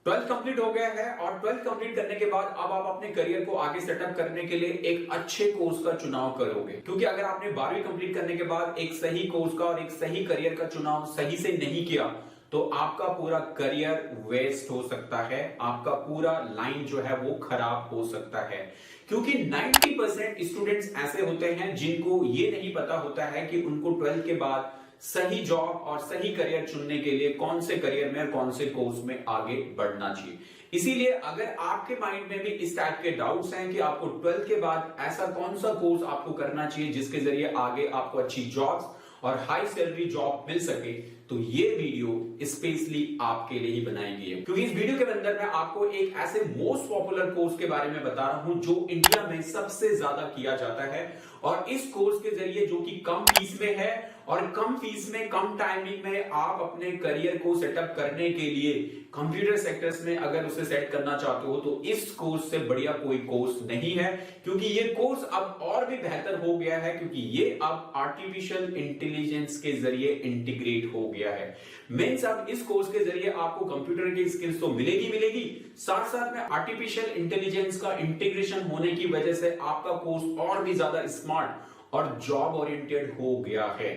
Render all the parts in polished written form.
12th complete हो गया है और 12th कंप्लीट करने के बाद अब आप अपने करियर को आगे सेटअप करने के लिए एक अच्छे कोर्स का चुनाव करोगे, क्योंकि अगर आपने 12वीं कंप्लीट करने के बाद एक सही कोर्स का और एक सही करियर का चुनाव सही से नहीं किया तो आपका पूरा करियर वेस्ट हो सकता है, आपका पूरा लाइन जो है वो खराब हो सकता है। क्योंकि 90% स्टूडेंट्स ऐसे होते हैं जिनको ये नहीं पता होता है कि उनको 12th के बाद सही जॉब और सही करियर चुनने के लिए कौन से करियर में और कौन से कोर्स में आगे बढ़ना चाहिए। इसीलिए अगर आपके माइंड में भी इस टाइप के डाउट्स हैं कि आपको 12th के बाद ऐसा कौन सा कोर्स आपको करना चाहिए जिसके जरिए आगे आपको अच्छी जॉब्स और हाई सैलरी जॉब मिल सके, तो ये वीडियो स्पेशली आपके लिए ही बनाई गई है। क्योंकि इस वीडियो के अंदर मैं आपको एक ऐसे मोस्ट पॉपुलर कोर्स के बारे में बता रहा हूं जो इंडिया में सबसे ज्यादा किया जाता है, और इस कोर्स के जरिए जो कि कम फीस में है और कम फीस में कम टाइमिंग में आप अपने करियर को सेटअप करने के लिए कंप्यूटर सेक्टर्स में अगर उसे सेट करना चाहते हो तो इस कोर्स से बढ़िया कोई कोर्स नहीं है। क्योंकि ये कोर्स अब और भी बेहतर हो गया है, क्योंकि ये अब आर्टिफिशियल इंटेलिजेंस के जरिए इंटीग्रेट हो गया है। मींस अब इस कोर्स के जरिए आपको कंप्यूटर की स्किल्स तो मिलेगी, साथ साथ में आर्टिफिशियल इंटेलिजेंस का इंटीग्रेशन होने की वजह से आपका कोर्स और भी ज्यादा स्मार्ट और जॉब ओरिएंटेड हो गया है।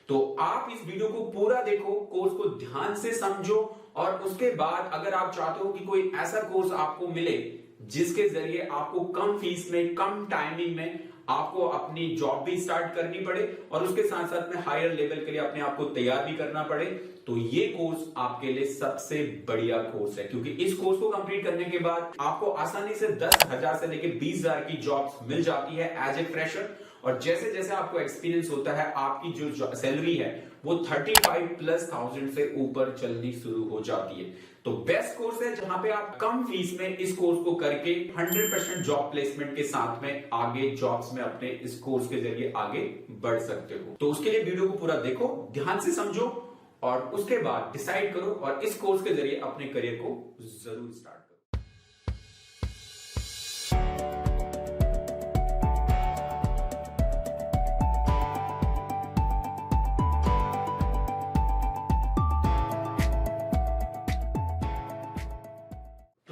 तो आप इस वीडियो को पूरा देखो, कोर्स को ध्यान से समझो, और उसके बाद अगर आप चाहते हो कि कोई ऐसा कोर्स आपको मिले जिसके जरिए आपको कम फीस में कम टाइमिंग में आपको अपनी जॉब भी स्टार्ट करनी पड़े और उसके साथ साथ में हायर लेवल के लिए अपने आप को तैयार भी करना पड़े, तो ये कोर्स आपके लिए सबसे बढ़िया कोर्स है। क्योंकि इस कोर्स को कंप्लीट करने के बाद आपको आसानी से 10,000 से लेकर 20,000 की जॉब्स मिल जाती है एज ए फ्रेशर, और जैसे जैसे आपको एक्सपीरियंस होता है आपकी जो सैलरी है वो 35,000+ से ऊपर चलनी शुरू हो जाती है। तो बेस्ट कोर्स है जहां पे आप कम फीस में इस कोर्स को करके 100% जॉब प्लेसमेंट के साथ में आगे जॉब्स में अपने इस कोर्स के जरिए आगे बढ़ सकते हो। तो उसके लिए वीडियो को पूरा देखो, ध्यान से समझो और उसके बाद डिसाइड करो और इस कोर्स के जरिए अपने करियर को जरूर स्टार्ट करो।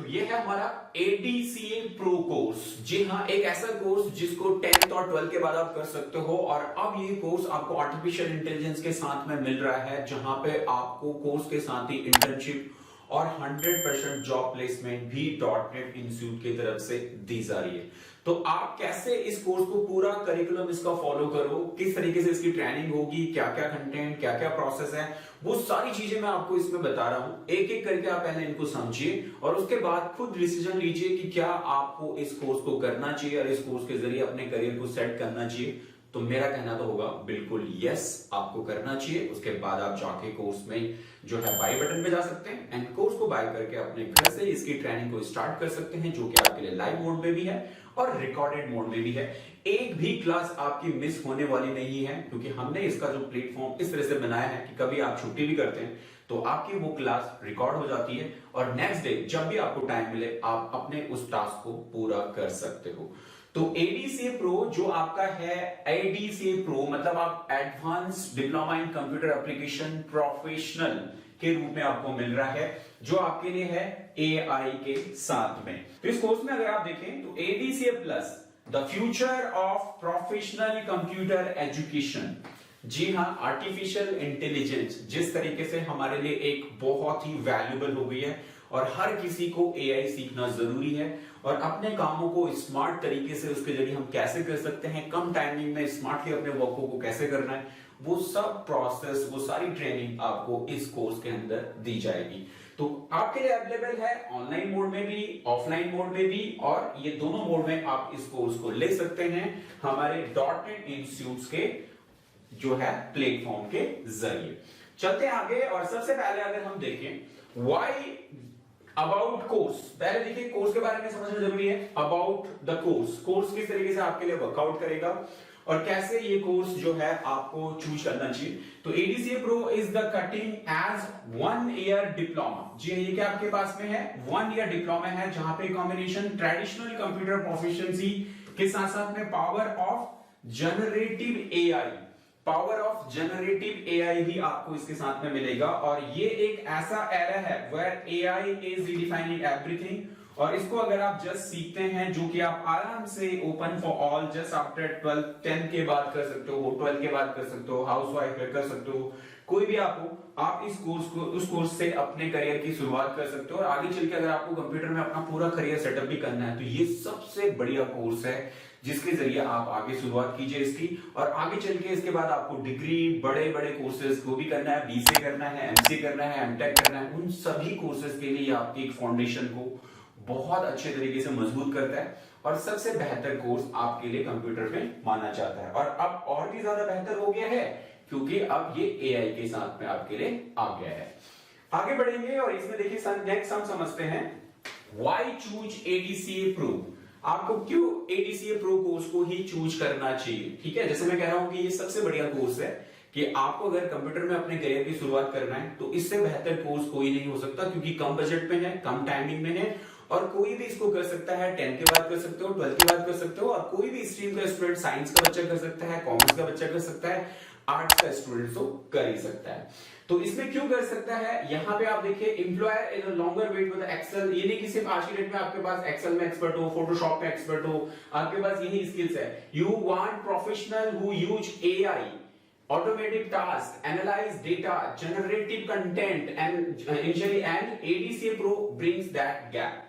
ये है हमारा ADCA प्रो कोर्स। जी हाँ, एक ऐसा कोर्स जिसको 10th और 12th के बाद आप कर सकते हो, और अब ये कोर्स आपको आर्टिफिशियल इंटेलिजेंस के साथ में मिल रहा है, जहां पे आपको कोर्स के साथ ही इंटर्नशिप और 100% जॉब प्लेसमेंट भी .NET इंस्टीट्यूट की तरफ से दी जा रही है। तो आप कैसे इस कोर्स को पूरा करिकुलम इसका फॉलो करो, किस तरीके से इसकी ट्रेनिंग होगी, क्या क्या कंटेंट, क्या क्या प्रोसेस है, वो सारी चीजें मैं आपको इसमें बता रहा हूं। एक एक करके आप पहले इनको समझिए और उसके बाद खुद डिसीजन लीजिए कि क्या आपको इस कोर्स को करना चाहिए और इस कोर्स के जरिए अपने करियर को सेट करना चाहिए। तो मेरा कहना तो होगा बिल्कुल यस, आपको करना चाहिए। उसके बाद आप जाके कोर्स में जो है बाय बटन पे जा सकते हैं एंड कोर्स को बाय करके अपने घर से इसकी ट्रेनिंग को स्टार्ट कर सकते हैं, जो कि आपके लिए लाइव मोड में भी है और रिकॉर्डेड मोड में भी है। एक भी क्लास आपकी मिस होने वाली नहीं है, क्योंकि हमने इसका जो प्लेटफॉर्म इस तरह से बनाया है कि कभी आप छुट्टी भी करते हैं तो आपकी वो क्लास रिकॉर्ड हो जाती है और नेक्स्ट डे जब भी आपको टाइम मिले आप अपने उस टास्क को पूरा कर सकते हो। तो ADCA प्रो जो आपका है, ADCA प्रो मतलब आप advance diploma in computer application professional के रूप में आपको मिल रहा है, जो आपके लिए है AI के साथ में। तो इस कोर्स में अगर आप देखें तो ADCA plus the future of professional computer education. जी हाँ, आर्टिफिशियल इंटेलिजेंस जिस तरीके से हमारे लिए एक बहुत ही वैल्यूबल हो गई है और हर किसी को AI सीखना जरूरी है, और अपने कामों को स्मार्ट तरीके से उसके जरिए हम कैसे कर सकते हैं, कम टाइमिंग में स्मार्टली अपने वर्कों को कैसे करना है, वो सब प्रोसेस, वो सारी ट्रेनिंग आपको इस कोर्स के अंदर दी जाएगी। तो आपके लिए अवेलेबल है ऑनलाइन मोड में भी, ऑफलाइन मोड में भी, और ये दोनों मोड में आप इस कोर्स को ले सकते हैं हमारे .NET इंस्टीट्यूट के जो है प्लेटफॉर्म के जरिए। चलते हैं आगे, और सबसे पहले अगर हम देखें व्हाई अबाउट कोर्स, पहले देखिए कोर्स के बारे में समझना जरूरी है। अबाउट द कोर्स, कोर्स किस तरीके से आपके लिए वर्कआउट करेगा और कैसे ये कोर्स जो है आपको चूज करना चाहिए। तो ADCA pro is the cutting edge 1 year diploma. जी ये क्या आपके पास में है, 1 ईयर डिप्लोमा है, जहां पे कॉम्बिनेशन ट्रेडिशनल कंप्यूटर प्रोफिशिएंसी के साथ साथ में power of generative AI, power of generative AI भी आपको इसके साथ में मिलेगा। और ये एक ऐसा एरा है वेयर एआई इज रिडिफाइनिंग एवरीथिंग, और इसको अगर आप जस्ट सीखते हैं, जो कि आप आराम से open for all just after 12 10 के बाद कर सकते हो, 12 के बाद कर सकते हो, हाउसवाइफ कर सकते हो, कोई भी आप हो, आप इस कोर्स को उस कोर्स से अपने करियर की शुरुआत कर सकते हो। और आगे चल के अगर आपको कंप्यूटर में अपना पूरा करियर सेटअप भी करना है तो ये सबसे बढ़िया कोर्स है जिसके जरिए आप आगे शुरुआत कीजिए इसकी। और आगे चल के इसके बाद आपको डिग्री, बड़े बड़े कोर्सेज को भी करना है, बीसीए करना है, एमसीए करना है, एमटेक करना है, उन सभी कोर्सेज के लिए आपके एक फाउंडेशन को बहुत अच्छे तरीके से मजबूत करता है और सबसे बेहतर कोर्स आपके लिए कंप्यूटर में माना जाता है। और अब और भी ज्यादा बेहतर हो गया है क्योंकि अब ये एआई के साथ में आपके लिए आ गया है। आगे बढ़ेंगे और इसमें देखिए नेक्स्ट हम समझते हैं व्हाई चूज एडीसीए प्रो। आपको क्यों एडीसीए प्रो कोर्स को ही चूज करना चाहिए, ठीक है। जैसे मैं कह रहा हूं कि ये सबसे बढ़िया कोर्स है कि आपको अगर कंप्यूटर में अपने करियर की शुरुआत करना है तो इससे बेहतर कोर्स कोई नहीं हो सकता, क्योंकि कम बजट में है, कम टाइमिंग में है और कोई भी इसको कर सकता है। 10 के बाद कर सकते हो, 12 के बाद कर सकते हो, और कोई भी स्ट्रीम का स्टूडेंट, साइंस का बच्चा कर सकता है, कॉमर्स का बच्चा कर सकता है, आर्ट्स का स्टूडेंट तो कर ही सकता है। तो इसमें क्यों कर सकता है, यहाँ पे आप देखिए employer in a longer wait with Excel. ये नहीं कि सिर्फ आज की डेट में आपके पास एक्सेल में एक्सपर्ट हो, फोटोशॉप में एक्सपर्ट हो, आपके पास यही स्किल्स है। You want professional who use AI, automatic task, analyze data, generative content and initially and ADCA Pro brings that gap।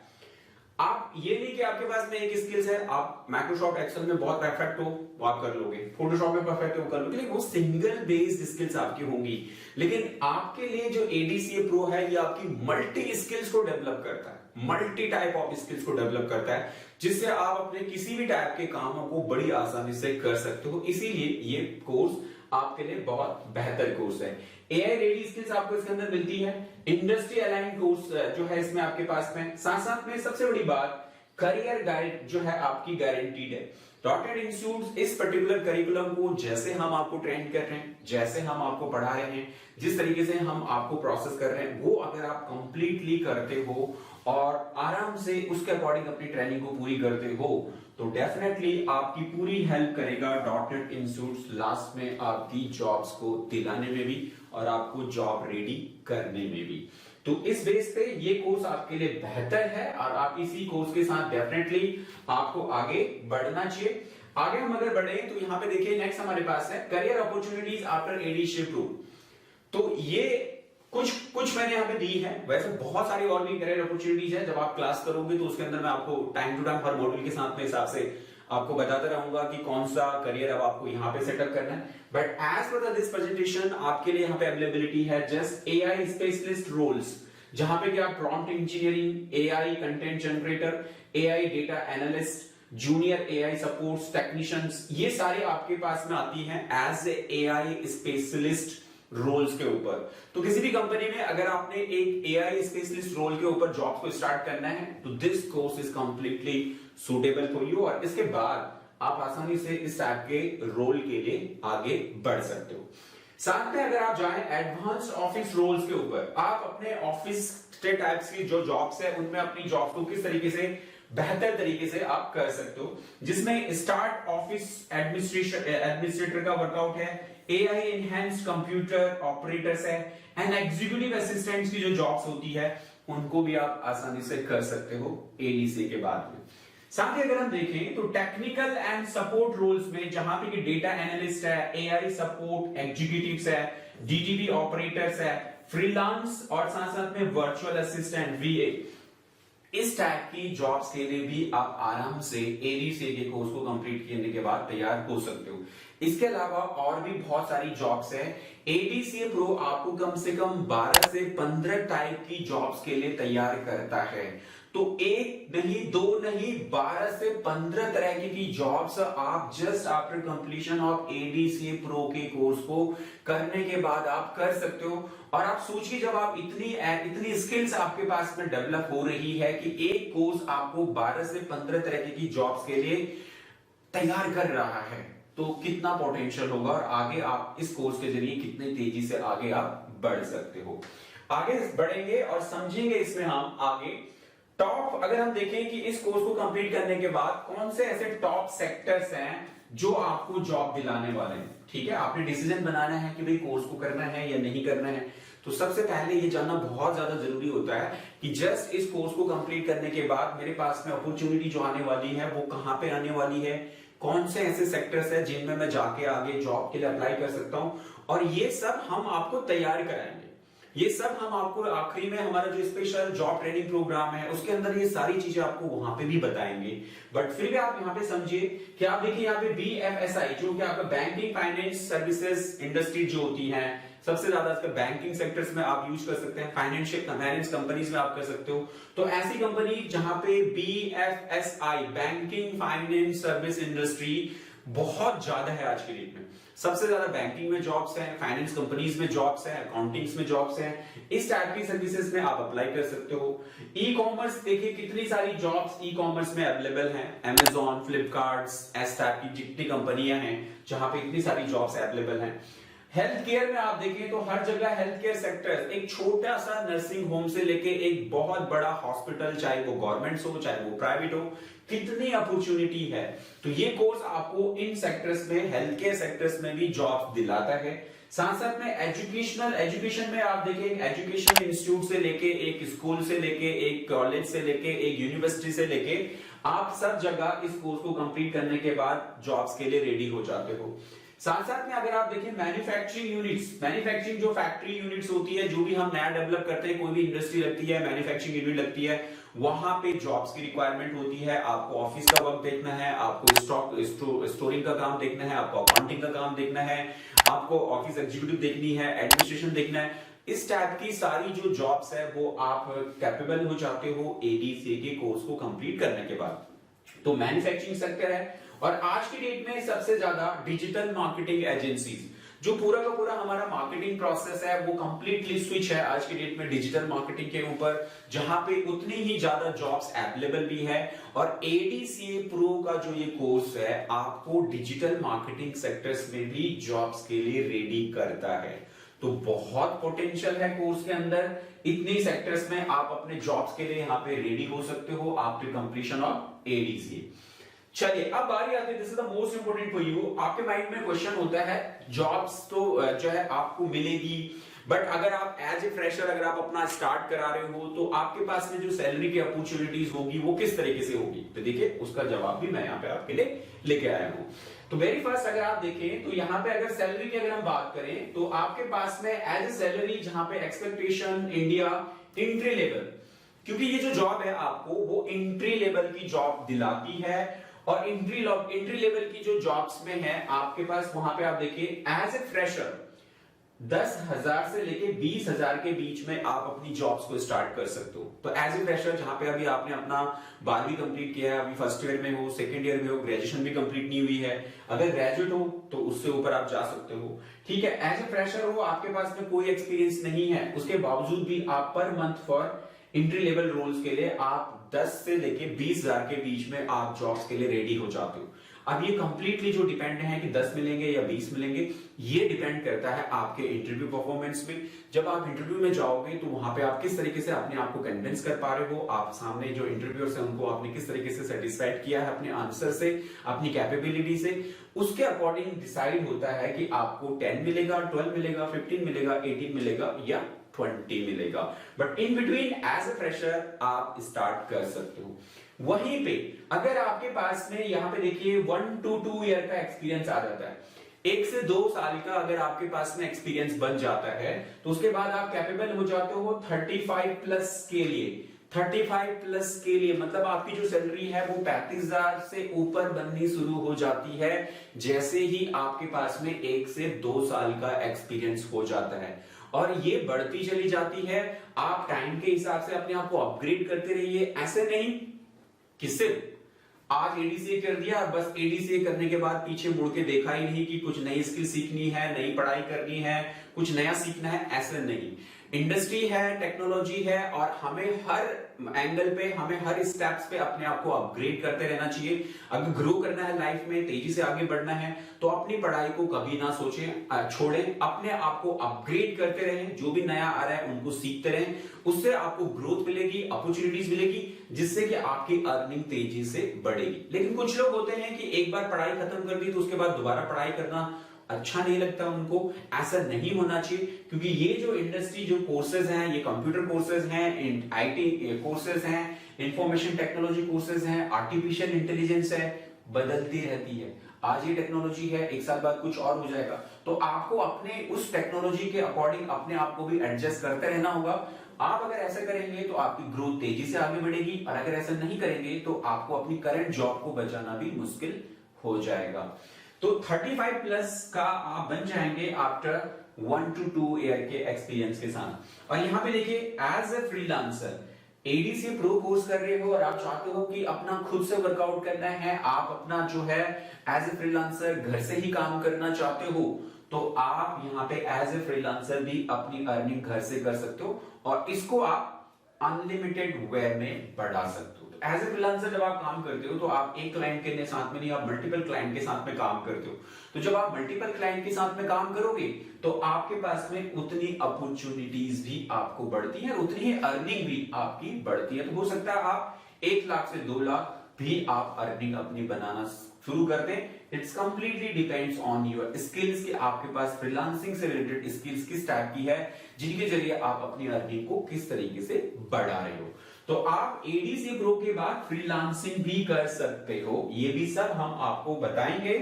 आप ये नहीं कि आपके पास में एक स्किल्स है, आप माइक्रोसॉफ्ट एक्सेल में बहुत परफेक्ट हो वो आप कर लोगे, फोटोशॉप में परफेक्ट हो कर लोगे, लेकिन वो सिंगल बेस्ड स्किल्स आपकी होंगी। लेकिन आपके लिए जो एडीसीए प्रो है ये आपकी मल्टी स्किल्स को डेवलप करता है, मल्टी टाइप ऑफ स्किल्स को डेवलप करता है, जिससे आप अपने किसी भी टाइप के कामों को बड़ी आसानी से कर सकते हो। इसीलिए ये कोर्स आपके लिए बहुत बेहतर कोर्स है। एआई रेडी स्किल्स आपको इसके अंदर मिलती है, इंडस्ट्री अलाइंड कोर्स जो है इसमें आपके पास में, साथ साथ में सबसे बड़ी बात करियर गाइड जो है आपकी गारंटीड है। डॉटेड इंस्टीट्यूट इस पर्टिकुलर करिकुलम को जैसे हम आपको ट्रेन कर रहे हैं, जैसे हम आपको पढ़ा रहे हैं, जिस तरीके से हम आपको प्रोसेस कर रहे हैं, वो अगर आप कंप्लीटली करते हो और आराम से उसके अकॉर्डिंग अपनी ट्रेनिंग को पूरी करते हो तो डेफिनेटली आपकी पूरी हेल्प करेगा डॉटेड इंस्टीट्यूट लास्ट में आपकी जॉब्स को दिलाने में भी और आपको जॉब रेडी करने में भी। तो इस बेस पे ये कोर्स आपके लिए बेहतर है और आप इसी कोर्स के साथ डेफिनेटली आपको आगे बढ़ना चाहिए। आगे हम अगर बढ़े तो यहाँ पे देखिए नेक्स्ट हमारे पास है career opportunities after ADCA pro. तो ये कुछ मैंने यहाँ पे दी है, वैसे बहुत सारी और भी करियर अपॉर्चुनिटीज है। जब आप क्लास करोगे तो उसके अंदर मैं आपको टाइम टू टाइम हर मॉड्यूल के साथ में हिसाब से आपको बताता रहूंगा कि कौन सा करियर अब आपको यहाँ पे सेटअप करना है। But as per this presentation आपके लिए यहाँ पे अवेलेबिलिटी है जस्ट एआई स्पेशलिस्ट रोल्स, जहां पे कि आप prompt engineering, AI content generator, AI data analyst, junior AI supports technicians, ये सारे आपके पास में आती हैं एज एआई स्पेशलिस्ट रोल्स के ऊपर। तो किसी भी कंपनी में अगर आपने एक एआई स्पेशलिस्ट रोल के ऊपर जॉब को स्टार्ट करना है तो this course is completely suitable for you, और इसके बाद आप आसानी से इस टाइप के रोल के लिए आगे बढ़ सकते हो। साथ में अगर आप जाएं एडवांस्ड ऑफिस रोल्स के ऊपर, आप अपने ऑफिस के टाइप्स की जो जॉब्स है उनमें अपनी जॉब को किस तरीके से बेहतर तरीके से आप कर सकते हो, जिसमें स्टार्ट ऑफिस एडमिनिस्ट्रेटर का वर्कआउट है, एआई एनहांस्ड कंप्यूटर ऑपरेटर्स है, एंड एग्जीक्यूटिव असिस्टेंट्स की जो जॉब्स होती है उनको भी आप आसानी से कर सकते हो एडीसी के बाद में। साथ ही अगर हम देखें तो टेक्निकल एंड सपोर्ट रोल्स में जहां पे कि डेटा एनालिस्ट है, एआई सपोर्ट एग्जीक्यूटिव्स है, डीटीपी ऑपरेटर्स है, फ्रीलांस और साथ साथ में वर्चुअल असिस्टेंट वीए, इस टाइप की जॉब्स के लिए भी आप आराम से एडीसी के कोर्स को कंप्लीट करने के बाद तैयार हो सकते हो। इसके अलावा और भी बहुत सारी जॉब्स है। एडीसीए प्रो आपको कम से कम 12 से 15 टाइप की जॉब्स के लिए तैयार करता है। तो एक नहीं, दो नहीं, 12 से 15 तरह की जॉब्स आप just after completion of ADCA pro के कोर्स को करने के बाद आप कर सकते हो। और आप सोचिए जब आप इतनी स्किल्स आपके पास में डेवलप हो रही है कि एक कोर्स आपको 12 से 15 तरह की जॉब्स के लिए तैयार कर रहा है, तो कितना पोटेंशियल होगा और आगे आप इस कोर्स के जरिए कितनी तेजी से आगे आप बढ़ सकते हो। आगे बढ़ेंगे और समझेंगे इसमें हम आगे टॉप अगर हम देखें कि इस कोर्स को कंप्लीट करने के बाद कौन से ऐसे टॉप सेक्टर्स हैं जो आपको जॉब दिलाने वाले हैं, ठीक है, आपने डिसीजन बनाना है कि भाई कोर्स को करना है या नहीं करना है। तो सबसे पहले ये जानना बहुत ज्यादा जरूरी होता है कि जस्ट इस कोर्स को कंप्लीट करने के बाद मेरे पास में अपॉर्चुनिटी जो आने वाली है वो कहां पे आने वाली है, कौन से ऐसे सेक्टर्स है जिनमें मैं जाके आगे जॉब के लिए अप्लाई कर सकता हूं, और ये सब हम आपको तैयार कराएंगे। ये सब हम आपको आखिरी में हमारा जो स्पेशल जॉब ट्रेनिंग प्रोग्राम है उसके अंदर ये सारी चीजें आपको वहां पे भी बताएंगे। बट फिर भी आप यहाँ पे समझिए कि आप देखिए यहाँ पे BFSI जो कि आपका बैंकिंग फाइनेंस सर्विसेज इंडस्ट्री जो होती है, सबसे ज्यादा इसका बैंकिंग सेक्टर्स में आप यूज कर सकते हैं, फाइनेंस कंपनीज में आप कर सकते हो। तो ऐसी कंपनी जहां पे BFSI banking finance service industry बहुत ज्यादा है आज के डेट में, सबसे ज्यादा बैंकिंग में जॉब्स हैं, फाइनेंस कंपनीज में जॉब्स हैं, अकाउंटिंग्स में जॉब्स हैं, इस टाइप की सर्विसेज में आप अप्लाई कर सकते हो। ई कॉमर्स देखिए कितनी सारी जॉब्स ई कॉमर्स में अवेलेबल हैं, Amazon, फ्लिपकार्ट, इस टाइप की जितनी कंपनियां हैं जहां पे इतनी सारी जॉब्स अवेलेबल हैं। हेल्थ केयर में आप देखें तो हर जगह हेल्थ केयर सेक्टर, एक छोटा सा नर्सिंग होम से लेके एक बहुत बड़ा हॉस्पिटल, चाहे वो गवर्नमेंट हो चाहे वो प्राइवेट हो, कितनी अपॉर्चुनिटी है। तो ये कोर्स आपको इन सेक्टर्स में, हेल्थ केयर सेक्टर्स में भी जॉब दिलाता है। साथ साथ में एजुकेशन में आप देखिए एजुकेशन इंस्टीट्यूट से लेके, एक स्कूल से लेके, एक कॉलेज से लेके, एक यूनिवर्सिटी से लेके, आप सब जगह इस कोर्स को कंप्लीट करने के बाद जॉब्स के लिए रेडी हो जाते हो। साथ साथ में अगर आप देखें मैन्युफैक्चरिंग जो फैक्ट्री यूनिट्स होती है, जो भी हम नया डेवलप करते हैं, कोई भी इंडस्ट्री लगती है, मैन्युफैक्चरिंग यूनिट लगती है, वहां पे जॉब्स की रिक्वायरमेंट होती है। आपको ऑफिस का वर्क देखना है, आपको स्टोरिंग का काम देखना है, आपको अकाउंटिंग का काम देखना है, आपको ऑफिस एग्जीक्यूटिव देखनी है, एडमिनिस्ट्रेशन देखना है। इस टाइप की सारी जो जॉब्स है वो आप कैपेबल हो जाते हो ADCA के कोर्स को कंप्लीट करने के बाद। तो मैन्युफैक्चरिंग सेक्टर है, और आज की डेट में सबसे ज्यादा डिजिटल मार्केटिंग एजेंसीज, जो पूरा का पूरा हमारा मार्केटिंग प्रोसेस है वो कंप्लीटली स्विच है आज की डेट में डिजिटल मार्केटिंग के ऊपर, जहां पे उतनी ही ज्यादा जॉब्स अवेलेबल भी है। और ADCA प्रो का जो ये कोर्स है आपको डिजिटल मार्केटिंग सेक्टर्स में भी जॉब्स के लिए रेडी करता है। तो बहुत पोटेंशियल है कोर्स के अंदर, इतनी सेक्टर्स में आप अपने जॉब्स के लिए यहाँ पे रेडी हो सकते हो आफ्टर कंप्लीशन ऑफ ADCA। चलिए अब बारी आती है, this is the most important for you. आपके माइंड में क्वेश्चन होता है जॉब्स तो जो है आपको मिलेगी, बट अगर आप एज ए फ्रेशर अगर आप अपना स्टार्ट करा रहे हो तो आपके पास में जो सैलरी की अपॉर्चुनिटीज होगी वो किस तरीके से होगी। तो देखिए उसका जवाब भी मैं यहाँ पे आपके लिए लेके आया हूँ। तो वेरी फर्स्ट अगर आप देखें तो यहाँ पे अगर सैलरी की अगर हम बात करें तो आपके पास में एज ए सैलरी जहां पे एक्सपेक्टेशन इंडिया एंट्री लेवल, क्योंकि ये जो जॉब है आपको वो एंट्री लेवल की जॉब दिलाती है, और एंट्री लेवल की जो जॉब्स में है आपके पास वहां पे आप देखिए एज ए फ्रेशर 10,000 से लेके 20,000 के बीच में आप अपनी जॉब्स को स्टार्ट कर सकते हो। तो एज ए फ्रेशर जहां पे अभी आपने अपना 12वीं कंप्लीट किया है, अभी फर्स्ट ईयर में हो, सेकंड ईयर में हो, ग्रेजुएशन भी कंप्लीट नहीं हुई है, अगर ग्रेजुएट हो तो उससे ऊपर आप जा सकते हो, ठीक है। एज ए फ्रेशर हो, आपके पास में कोई एक्सपीरियंस नहीं है, उसके बावजूद भी आप per month for entry level roles के लिए आप 10 से लेके 20,000 के बीच में आप जॉब्स के लिए रेडी हो जाते हो। अब ये कंप्लीटली जो डिपेंड है कि 10 मिलेंगे या 20 मिलेंगे, ये डिपेंड करता है आपके इंटरव्यू परफॉर्मेंस में। जब आप इंटरव्यू में जाओगे तो वहां पे आप किस तरीके से अपने आप को कन्विंस कर पा रहे हो, आप सामने जो इंटरव्यूअर्स हैं उनको आपने किस तरीके से सेटिस्फाइड किया है अपने आंसर से, अपनी कैपेबिलिटी से, उसके अकॉर्डिंग डिसाइड होता है कि आपको 10 मिलेगा, 12 मिलेगा, 15 मिलेगा, 18 मिलेगा या 20 मिलेगा। But in between as a fresher आप स्टार्ट कर सकते हो। वहीं पे अगर आपके पास में यहाँ पे देखिए 1 to 2 ईयर का एक्सपीरियंस आ जाता है, 1 से 2 साल का अगर आपके पास में एक्सपीरियंस बन जाता है तो उसके बाद आप कैपेबल हो जाते हो 35 प्लस के लिए। 35 प्लस के लिए मतलब आपकी जो सैलरी है वो 35,000 से ऊपर बननी शुरू हो जाती है जैसे ही आपके पास में 1 से 2 साल का एक्सपीरियंस हो जाता है, और ये बढ़ती चली जाती है। आप टाइम के हिसाब से अपने आप को अपग्रेड करते रहिए, ऐसे नहीं कि सिर्फ आज ADCA कर दिया और बस ADCA करने के बाद पीछे मुड़ के देखा ही नहीं कि कुछ नई स्किल सीखनी है, नई पढ़ाई करनी है, कुछ नया सीखना है, ऐसे नहीं। इंडस्ट्री है, टेक्नोलॉजी है, और हमें हर एंगल पे, हमें हर स्टेप्स पे अपने आप को अपग्रेड करते रहना चाहिए। अगर ग्रो करना है लाइफ में, तेजी से आगे बढ़ना है, तो अपनी पढ़ाई को कभी ना सोचें, छोड़ें, अपने आप को अपग्रेड करते रहें। जो भी नया आ रहा है उनको सीखते रहें, उससे आपको ग्रोथ मिलेगी, अपॉर्चुनिटीज मिलेगी, जिससे कि आपकी अर्निंग तेजी से बढ़ेगी। लेकिन कुछ लोग होते हैं कि एक बार पढ़ाई खत्म कर दी तो उसके बाद दोबारा पढ़ाई करना अच्छा नहीं लगता उनको। ऐसा नहीं होना चाहिए, क्योंकि ये जो इंडस्ट्री जो कोर्सेज हैं, ये कंप्यूटर कोर्सेज हैं, आईटी कोर्सेज हैं, इंफॉर्मेशन टेक्नोलॉजी कोर्सेज हैं, आर्टिफिशियल इंटेलिजेंस है, बदलती रहती है। आज ये टेक्नोलॉजी है, एक साल बाद कुछ और हो जाएगा। तो आपको अपने उस टेक्नोलॉजी के अकॉर्डिंग अपने आप को भी एडजस्ट करते रहना होगा। आप अगर ऐसा करेंगे तो आपकी ग्रोथ तेजी से आगे बढ़ेगी, और अगर ऐसा नहीं करेंगे तो आपको अपनी करंट जॉब को बचाना भी मुश्किल हो जाएगा। तो 35 प्लस का आप बन जाएंगे आफ्टर 1 to 2 ईयर के एक्सपीरियंस के साथ। और यहाँ पे देखिए, as a freelancer ADC pro course कर रहे हो और आप चाहते हो कि अपना खुद से वर्कआउट करना है, आप अपना जो है एज ए फ्रीलांसर घर से ही काम करना चाहते हो, तो आप यहाँ पे एज ए फ्रीलांसर भी अपनी अर्निंग घर से कर सकते हो, और इसको आप अनलिमिटेड वे में बढ़ा सकते हो। एज ए फ्रीलांसर जब आप काम करते हो तो आप एक क्लाइंट के साथ में नहीं, आप मल्टीपल क्लाइंट के साथ में काम करते हो। तो जब आप मल्टीपल क्लाइंट के साथ में काम करोगे तो आपके पास में उतनी अपॉर्चुनिटीज भी आपको बढ़ती है, उतनी ही अर्निंग भी आपकी बढ़ती है। तो हो सकता है आप 1 लाख से 2 लाख भी आप अर्निंग अपनी बनाना शुरू कर दें। It's completely depends on your skills कि आपके पास फ्रीलांसिंग से रिलेटेड स्किल्स किस टाइप की है, जिनके जरिए आप अपनी अर्निंग को किस तरीके से बढ़ा रहे हो। तो आप एडीसी प्रो के बाद फ्रीलांसिंग भी कर सकते हो। ये भी सब हम आपको बताएंगे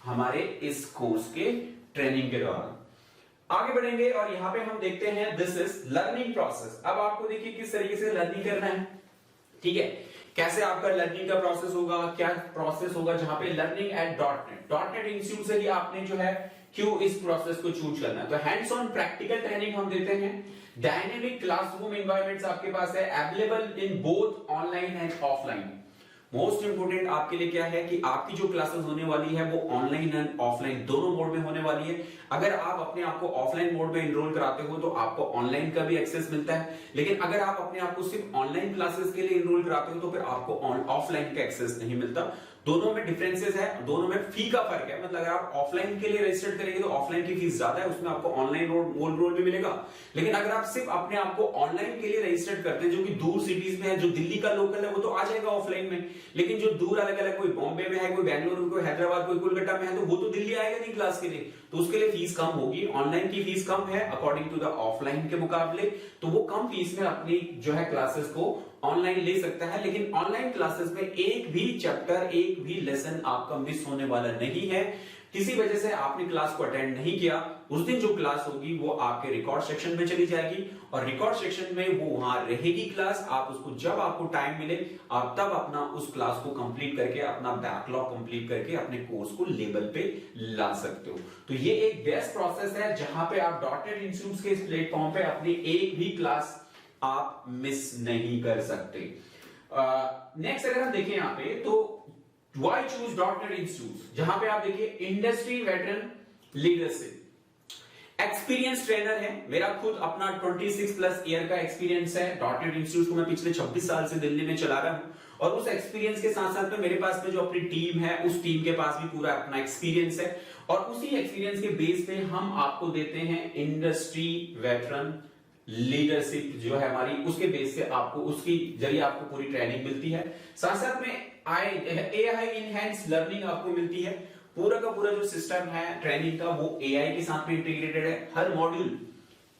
हमारे इस कोर्स के ट्रेनिंग के दौरान। आगे बढ़ेंगे और यहां पे हम देखते हैं दिस इज लर्निंग प्रोसेस। अब आपको देखिए किस तरीके से लर्निंग करना है, ठीक है, कैसे आपका लर्निंग का प्रोसेस होगा, क्या प्रोसेस होगा, जहां पे लर्निंग एट डॉटनेट इंस्टीट्यूट से ही आपने जो है क्यों इस प्रोसेस को चूज करना है। तो हैंड्स ऑन प्रैक्टिकल ट्रेनिंग हम देते हैं, डायनेमिक क्लासरूम एनवायरनमेंट्स आपके पास है, available in both online and offline. Most important आपके लिए क्या है कि आपकी जो क्लासेस होने वाली है वो ऑनलाइन एंड ऑफलाइन दोनों मोड में होने वाली है। अगर आप अपने आप को ऑफलाइन मोड में एनरोल कराते हो तो आपको ऑनलाइन का भी एक्सेस मिलता है, लेकिन अगर आप अपने आप को सिर्फ ऑनलाइन क्लासेस के लिए एनरोल कराते हो तो फिर आपको ऑफलाइन का एक्सेस नहीं मिलता। दोनों में डिफरेंसेस है, दोनों में फी का फर्क है। मतलब अगर आप ऑफलाइन के लिए रजिस्टर करेंगे तो ऑफलाइन की फीस ज्यादा है, उसमें आपको ऑनलाइन रोल भी मिलेगा। लेकिन अगर आप सिर्फ अपने आप को ऑनलाइन के लिए रजिस्टर करते हैं, जो कि दूर सिटीज में है, जो दिल्ली का लोकल है वो तो आ जाएगा ऑफलाइन में, लेकिन जो दूर अलग अलग, कोई बॉम्बे में है, कोई बेंगलुरु में, कोई हैदराबाद, कोई कोलकाता में है, तो वो तो दिल्ली आएगा नहीं क्लास के लिए, तो उसके लिए फीस कम होगी। ऑनलाइन की फीस कम है अकॉर्डिंग टू द ऑफलाइन के मुकाबले, तो वो कम फीस में अपनी जो है क्लासेस को ऑनलाइन ले सकता है। लेकिन ऑनलाइन क्लासेस में एक भी चैप्टर, एक भी लेसन आपका मिस होने वाला नहीं है। किसी वजह से आपने क्लास को अटेंड नहीं किया, उस दिन जो क्लास होगी वो आपके रिकॉर्ड सेक्शन में चली जाएगी, और रिकॉर्ड सेक्शन में वो वहां रहेगी क्लास। आप उसको जब आपको टाइम मिले आप तब अपना उस क्लास को कंप्लीट करके, अपना बैकलॉग कंप्लीट करके अपने कोर्स को लेवल पे ला सकते हो। तो ये एक बेस्ट प्रोसेस है जहां पे आप डॉटनेट इंस्टीट्यूट के इस प्लेटफॉर्म पे अपनी एक भी क्लास आप मिस नहीं कर सकते। नेक्स्ट अगर हम देखें यहाँ पे तो Why choose .NET Institute, जहां पे आप देखिए industry veteran leadership experience trainer है। मेरा खुद अपना 26 प्लस ईयर का एक्सपीरियंस है। .NET इंस्टीट्यूट को मैं पिछले 26 साल से दिल्ली में चला रहा हूं, और उस एक्सपीरियंस के साथ साथ में मेरे पास में जो अपनी टीम है, उस टीम के पास भी पूरा अपना एक्सपीरियंस है, और उसी एक्सपीरियंस के बेस पे हम आपको देते हैं इंडस्ट्री वेटरन लीडरशिप जो है हमारी, उसके बेस से आपको उसकी जरिए आपको पूरी ट्रेनिंग मिलती है। साथ साथ में AI इनहैंस लर्निंग आपको मिलती है। पूरा का पूरा जो सिस्टम है ट्रेनिंग का वो AI के साथ में इंटीग्रेटेड है। हर मॉड्यूल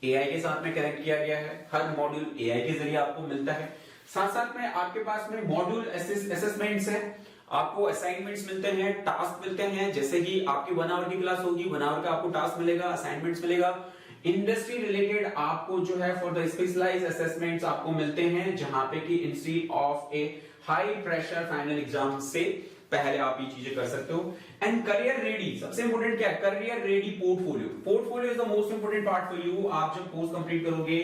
AI के साथ में कनेक्ट किया गया है, हर मॉड्यूल AI के जरिए आपको मिलता है। साथ साथ में आपके पास में मॉड्यूल असेसमेंट्स है, आपको असाइनमेंट्स मिलते हैं, टास्क मिलते हैं। जैसे कि आपकी 1 आवर की क्लास होगी, 1 आवर का आपको टास्क मिलेगा, असाइनमेंट्स मिलेगा। इंडस्ट्री रिलेटेड आपको जो है फॉर द स्पेशलाइज्ड असेसमेंट्स आपको मिलते हैं, जहां पे कि instead of A high pressure final exam से पहले आप ये चीजें कर सकते हो। एंड करियर रेडी, सबसे इंपोर्टेंट क्या है, career ready portfolio is the most important part for you. आप जब कोर्स कंप्लीट करोगे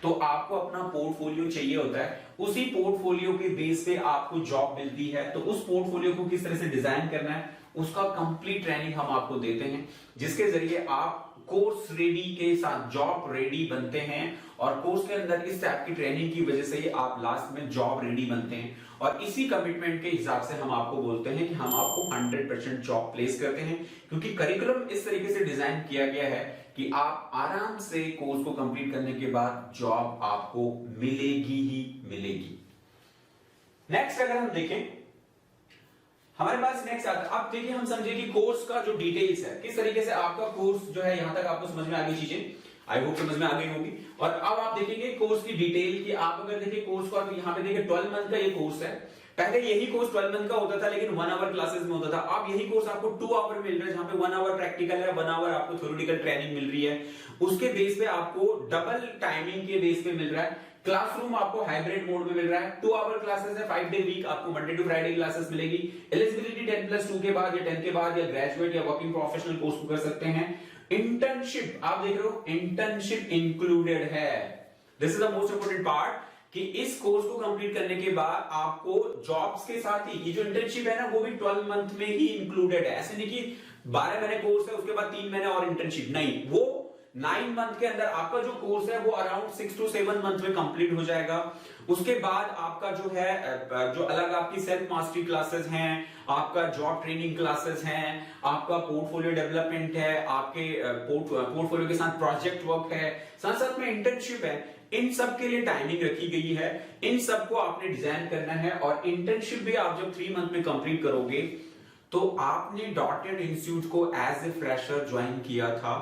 तो आपको अपना पोर्टफोलियो चाहिए होता है। उसी पोर्टफोलियो के बेस पे आपको जॉब मिलती है, तो उस पोर्टफोलियो को किस तरह से डिजाइन करना है उसका कंप्लीट ट्रेनिंग हम आपको देते हैं, जिसके जरिए आप कोर्स रेडी के साथ जॉब रेडी बनते हैं और कोर्स के अंदर इस टाइप की ट्रेनिंग की वजह से आप लास्ट में जॉब रेडी बनते हैं और इसी कमिटमेंट के हिसाब से हम आपको बोलते हैं कि हम आपको 100% जॉब प्लेस करते हैं, क्योंकि करिकुलम इस तरीके से डिजाइन किया गया है कि आप आराम से कोर्स को कंप्लीट करने के बाद जॉब आपको मिलेगी ही मिलेगी। नेक्स्ट अगर हम देखें हमारे पास नेक्स्ट आता है, अब देखिए हम समझे कि कोर्स का जो डिटेल्स है किस तरीके से आपका कोर्स जो है यहां तक आपको समझ में आ गई चीजें, आई होप समझ में आ गई होगी। और अब आप देखेंगे कोर्स की डिटेल की, आप अगर देखिए कोर्स को आप यहाँ पे देखिए 12 मंथ का ये कोर्स है। पहले यही कोर्स 12 मंथ का होता था लेकिन 1 आवर क्लासेस में होता था। अब यही कोर्स आपको 2 आवर मिल रहा है, जहां पे 1 आवर प्रैक्टिकल है, 1 आवर आपको थ्योरेटिकल ट्रेनिंग मिल रही है। उसके बेस पे आपको डबल टाइमिंग के बेस पे मिल रहा है। क्लासरूम आपको हाइब्रिड मोड में मिल रहा है। 2 आवर क्लासेस है, 5 डे वीक, आपको मंडे टू फ्राइडे क्लासेस मिलेगी। एलिजिबिलिटी 10+2 के बाद या 10 के बाद या ग्रेजुएट या वर्किंग प्रोफेशनल कोर्स को कर सकते हैं। इंटर्नशिप आप देख रहे हो, इंटर्नशिप इंक्लूडेड है। This is the most important part कि इस कोर्स को कंप्लीट करने के बाद आपको जॉब्स के साथ ही ये जो इंटर्नशिप है ना वो भी 12 मंथ में ही इंक्लूडेड है। ऐसे नहीं कि 12 महीने कोर्स है उसके बाद 3 महीने और इंटर्नशिप, नहीं, वो 9 मंथ के अंदर आपका जो कोर्स है वो अराउंड 6 to 7 मंथ में कंप्लीट हो जाएगा। उसके बाद आपका जो है जो अलग आपकी सेल्फ मास्टरी क्लासेस हैं, आपका जॉब ट्रेनिंग क्लासेस हैं, आपका पोर्टफोलियो डेवलपमेंट है, आपके पोर्टफोलियो के साथ प्रोजेक्ट वर्क है, साथ साथ में इंटर्नशिप है। इन सब के लिए टाइमिंग रखी गई है, इन सबको आपने डिजाइन करना है। और इंटर्नशिप भी आप जब 3 मंथ में कंप्लीट करोगे तो आपने डॉटनेट इंस्टीट्यूट को एज ए फ्रेशर ज्वाइन किया था,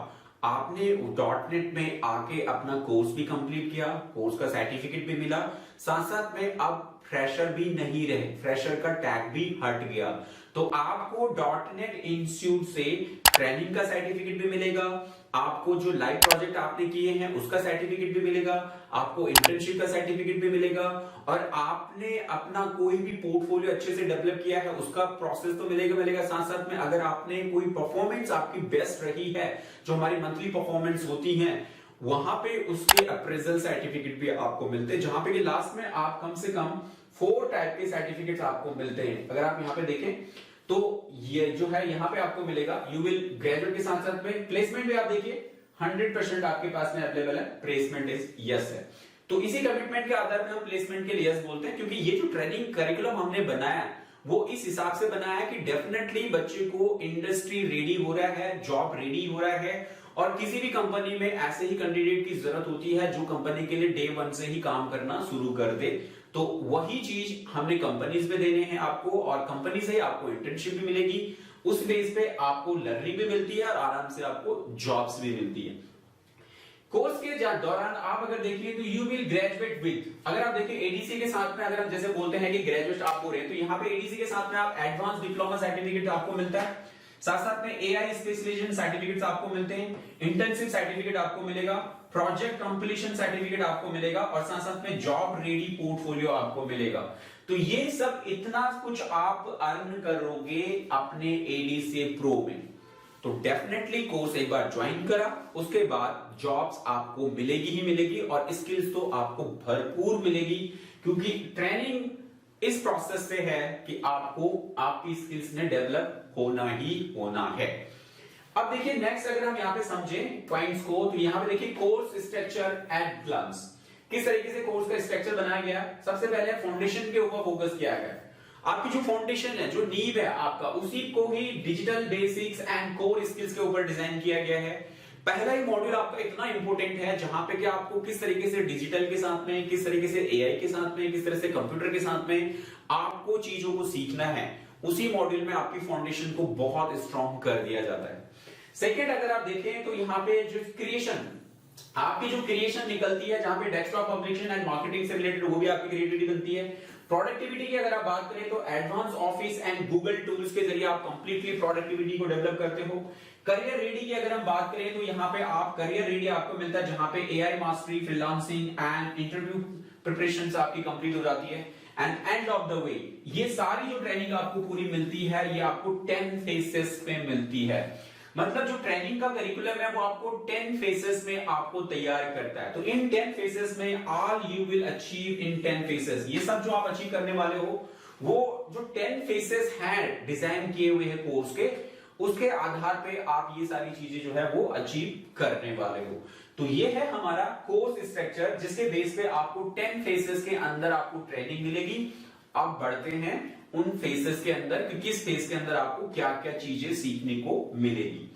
आपने डॉटनेट में आके अपना कोर्स भी कंप्लीट किया, कोर्स का सर्टिफिकेट भी मिला, साथ साथ में अब फ्रेशर भी नहीं रहे, फ्रेशर का टैग भी हट गया। तो आपको डॉटनेट इंस्टीट्यूट से ट्रेनिंग का सर्टिफिकेट भी मिलेगा, आपको जो लाइव प्रोजेक्ट आपने किए हैं उसका सर्टिफिकेट भी मिलेगा, आपको इंटर्नशिप का सर्टिफिकेट भी मिलेगा और आपने अपना कोई भी पोर्टफोलियो अच्छे से डेवलप किया है उसका प्रोसेस तो मिलेगा। साथ साथ में अगर आपने कोई परफॉर्मेंस आपकी बेस्ट रही है, जो हमारी मंथली परफॉर्मेंस होती है, वहां पे उसके अप्रेजल सर्टिफिकेट भी आपको मिलते हैं, जहां पे कि लास्ट में आप कम से कम 4 टाइप के सर्टिफिकेट्स आपको मिलते हैं। अगर आप यहाँ पे देखें तो ये जो है यहाँ पे आपको मिलेगा, यू विल ग्रेजुएट के साथ साथ में प्लेसमेंट भी आप देखिए 100% आपके पास में अवेलेबल है, प्लेसमेंट इज यस है। तो इसी कमिटमेंट के आधार पर हम प्लेसमेंट के लिए यस बोलते हैं, क्योंकि ये जो ट्रेनिंग करिकुलम हमने बनाया वो इस हिसाब से बनाया है कि डेफिनेटली बच्चे को इंडस्ट्री रेडी हो रहा है, जॉब रेडी हो रहा है और किसी भी कंपनी में ऐसे ही कैंडिडेट की जरूरत होती है जो कंपनी के लिए डे 1 से ही काम करना शुरू कर दे। तो वही चीज हमने कंपनीज में देने हैं आपको और कंपनी से आपको इंटर्नशिप भी मिलेगी, उस बेस पे आपको लर्निंग भी मिलती है और आराम से आपको जॉब्स भी मिलती है। कोर्स के दौरान आप अगर देखिए तो यू विल ग्रेजुएट विद, अगर आप देखिए एडीसी के साथ में, अगर हम जैसे बोलते हैं कि ग्रेजुएट आप हो रहे हैं तो यहाँ पे एडीसी के साथ में आप एडवांस डिप्लोमा सर्टिफिकेट आपको मिलता है, साथ साथ में एआई स्पेशलाइजेशन सर्टिफिकेट्स आपको मिलते हैं, इंटर्नशिप सर्टिफिकेट आपको मिलेगा, प्रोजेक्ट कंप्लीशन सर्टिफिकेट आपको मिलेगा और साथ साथ में जॉब रेडी पोर्टफोलियो आपको मिलेगा। तो ये सब इतना कुछ आप अर्न करोगे अपने एडीसी प्रो में। तो डेफिनेटली कोर्स एक बार ज्वाइन करा उसके बाद जॉब्स आपको मिलेगी ही मिलेगी और स्किल्स तो आपको भरपूर मिलेगी, क्योंकि ट्रेनिंग इस प्रोसेस से है कि आपको आपकी स्किल्स ने डेवलप होना ही होना है। अब देखिए नेक्स्ट अगर हम यहाँ पे समझें पॉइंट्स को, तो यहाँ पे देखिए कोर्स स्ट्रक्चर एट ग्लांस, किस तरीके से कोर्स का स्ट्रक्चर बनाया गया। सबसे पहले फाउंडेशन के ऊपर फोकस किया गया, आपकी जो फाउंडेशन है, जो नींव है आपका, उसी को ही digital basics and core skills के ऊपर डिजाइन किया गया है। पहला ही मॉड्यूल आपका इतना इंपॉर्टेंट है जहां पे कि आपको किस तरीके से डिजिटल के साथ में, किस तरीके से एआई के साथ में, किस तरह से कंप्यूटर के साथ में आपको चीजों को सीखना है, उसी मॉड्यूल में आपकी फाउंडेशन को बहुत स्ट्रॉन्ग कर दिया जाता है। सेकेंड अगर आप देखें तो यहाँ पे जो क्रिएशन, आपकी जो क्रिएशन निकलती है, जहां पे डेस्कटॉप पब्लिशिंग एंड मार्केटिंग से रिलेटेड वो भी आपकी क्रिएटिविटी बनती है। प्रोडक्टिविटी की अगर आप बात करें तो advance office and Google tools के जरिए आप कंप्लीटली प्रोडक्टिविटी को डेवलप करते हो। करियर रेडी की अगर हम बात करें तो यहाँ पे आप करियर रेडी आपको मिलता है, जहां पे AI mastery, freelancing and interview preparation आपकी कंप्लीट हो जाती है। And end of the way ये सारी जो ट्रेनिंग आपको पूरी मिलती है ये आपको 10 फेसेस में मिलती है। मतलब जो ट्रेनिंग का करिकुलम है वो आपको 10 फेसेस में आपको तैयार करता है। तो इन 10 फेसेस में all you will achieve in 10 faces, ये सब जो आप अचीव करने वाले हो वो जो 10 फेसेस हैं डिजाइन किए हुए हैं कोर्स के, उसके आधार पे आप ये सारी चीजें जो है वो अचीव करने वाले हो। तो ये है हमारा कोर्स स्ट्रक्चर, जिसके बेस पे आपको 10 फेसेस के अंदर आपको ट्रेनिंग मिलेगी। अब बढ़ते हैं उन फेसेस के अंदर कि किस फेस के अंदर आपको क्या क्या चीजें सीखने को मिलेगी।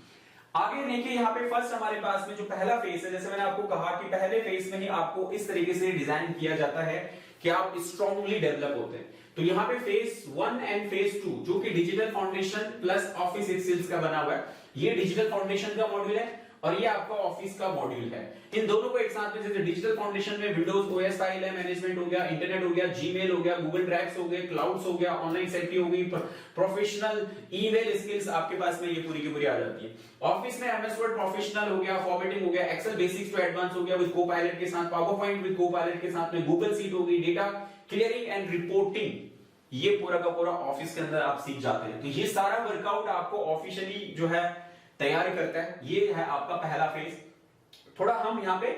आगे देखिए, यहाँ पे फर्स्ट हमारे पास में जो पहला फेस है, जैसे मैंने आपको कहा कि पहले फेस में ही आपको इस तरीके से डिजाइन किया जाता है कि आप स्ट्रांगली डेवलप होते हैं। तो यहाँ पे फेज 1 एंड फेज 2 जो कि डिजिटल फाउंडेशन प्लस ऑफिस एक्सेल्स का बना हुआ है, ये डिजिटल फाउंडेशन का मॉड्यूल है और ये आपका ऑफिस का मॉड्यूल है। इन दोनों को एक साथ में, जैसे डिजिटल फाउंडेशन में विंडोज ओएस फाइल है मैनेजमेंट हो गया, इंटरनेट हो गया, जीमेल हो गया, गूगल ड्राइव्स हो गए, क्लाउड्स हो गया, ऑनलाइन सेफ्टी हो गई, प्रोफेशनल ईमेल स्किल्स आपके पास में ये पूरी की पूरी आ जाती है। ऑफिस में एमएस वर्ड प्रोफेशनल हो गया, फॉर्मेटिंग हो गया, एक्सेल बेसिक्स टू एडवांस हो गया विद कोपायलट के साथ, पावर पॉइंट विद कोपायलट के साथ में, गूगल सीट हो गई, डेटा क्लियरिंग एंड रिपोर्टिंग, ये पूरा का पूरा ऑफिस के अंदर आप सीख जाते हैं। तो ये सारा वर्कआउट आपको ऑफिशियली जो है तैयार करता है। ये है आपका पहला फेज। थोड़ा हम यहाँ पे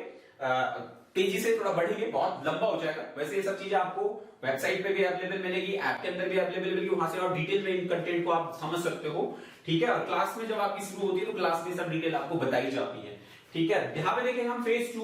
तेजी से थोड़ा बढ़ेंगे, बहुत लंबा हो जाएगा। वैसे ये सब चीजें आपको वेबसाइट पे भी अवेलेबल मिलेगी, ऐप के अंदर भी अवेलेबल मिलेगी, वहां से और डिटेल में इन कंटेंट को आप समझ सकते हो। ठीक है, और क्लास में जब आपकी शुरू होती है तो क्लास में सब डिटेल आपको बताई जाती है। ठीक है, यहाँ पे देखें हम फेज